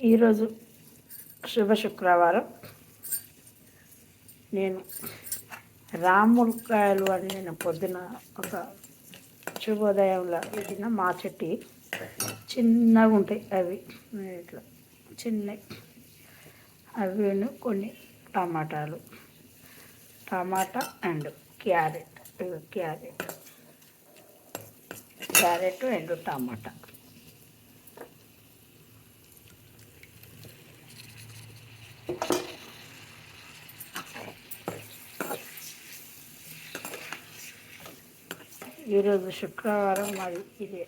ఈరోజు శుభ శుక్రవారం. నేను రాములకాయలు అని నేను పొద్దున ఒక శుభోదయంలో పెట్టిన మా చెట్టు చిన్నగా ఉంటాయి. అవి ఇట్లా చిన్నవి. అవి కొన్ని టమాటాలు, టమాటా అండ్ క్యారెట్ అండ్ టమాటా. ఈరోజు శుక్రవారం మరి ఇది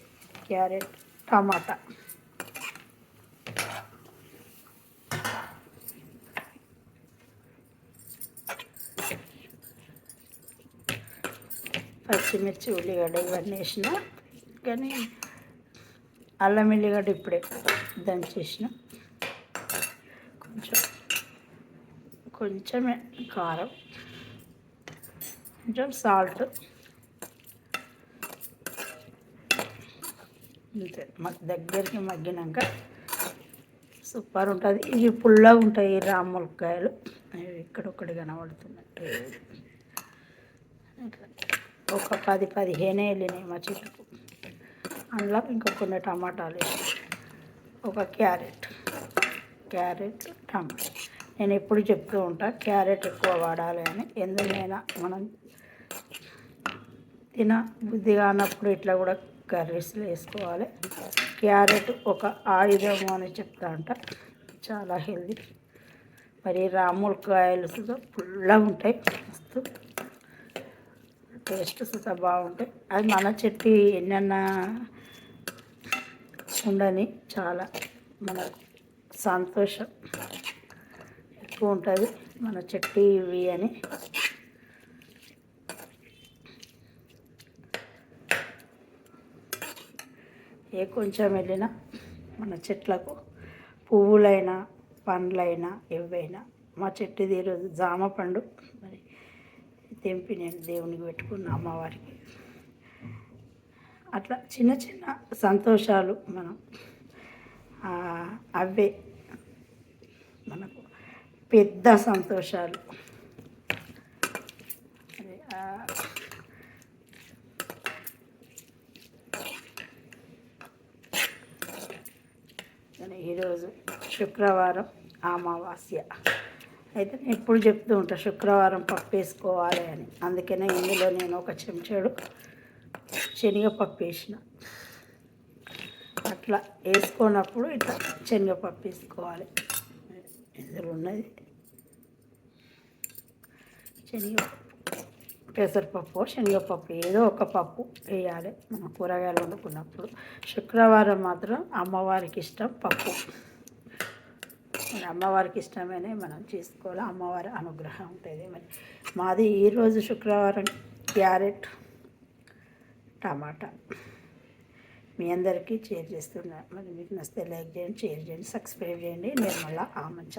క్యారెట్, టమాటా. పచ్చిమిర్చి, ఉల్లిగడ్డ ఇవన్నీ వేసిన, కానీ అల్లం ఎల్లిగడ్డ ఇప్పుడే దంచేసిన. కొంచెమే కారం, కొంచెం సాల్ట్, అంతే. దగ్గరికి మగ్గినాక సూపర్ ఉంటుంది. ఇవి పుల్లగా ఉంటాయి రాములకాయలు. ఇక్కడొక్కటి కనబడుతున్నట్టు ఒక 10-15 వెళ్ళినాయి మా చెట్టుకు. అందులో ఇంకా కొన్ని టమాటాలు వేసి, ఒక క్యారెట్, టమాటా. నేను ఎప్పుడు చెప్తూ ఉంటా క్యారెట్ ఎక్కువ వాడాలి అని. ఎందుకైనా మనం తిన బుద్ధి కానప్పుడు ఇట్లా కూడా కర్రీస్లో వేసుకోవాలి. క్యారెట్ ఒక ఆయుధము అని చెప్తా అంట, చాలా హెల్దీ. మరి రాములకాయలు సుధా పుల్లగా ఉంటాయి, మస్తు టేస్ట్ సుధా బాగుంటాయి. అది మన చెట్టు ఎన్నన్నా ఉండని చాలా మనకు సంతోషం ఎక్కువ ఉంటుంది మన చెట్టు ఇవి అని. కొంచెం వెళ్ళినా మన చెట్లకు పువ్వులైనా పండ్లైనా ఏవైనా. మా చెట్టుది ఈరోజు జామ పండు మరి తెంపి నేను దేవునికి పెట్టుకున్న, అమ్మవారికి. అట్లా చిన్న చిన్న సంతోషాలు మనం అవే మనకు పెద్ద సంతోషాలు. ఈరోజు శుక్రవారం అమావాస్య అయితే నేను ఎప్పుడు చెప్తూ ఉంటా శుక్రవారం పప్పు వేసుకోవాలి అని. అందుకనే ఇందులో నేను ఒక చెంచాడు శనగపప్పు వేసిన. అట్లా వేసుకున్నప్పుడు ఇట్లా శనగపప్పు వేసుకోవాలి. ఇందులో ఉన్నది శనగపప్పు, పెసరపప్పు, శనగపప్పు, ఏదో ఒక పప్పు వేయాలి మనం కూరగాయలు వండుకున్నప్పుడు. శుక్రవారం మాత్రం అమ్మవారికి ఇష్టం పప్పు. అమ్మవారికి ఇష్టమైనవి మనం చేసుకోవాలి, అమ్మవారి అనుగ్రహం ఉంటుంది. మరి మాది ఈరోజు శుక్రవారం క్యారెట్, టమాటా. మీ అందరికీ షేర్ చేస్తున్నా. మరి మీకు నచ్చితే లైక్ చేయండి, షేర్ చేయండి, సబ్స్క్రైబ్ చేయండి. నిర్మల ఆమంచ.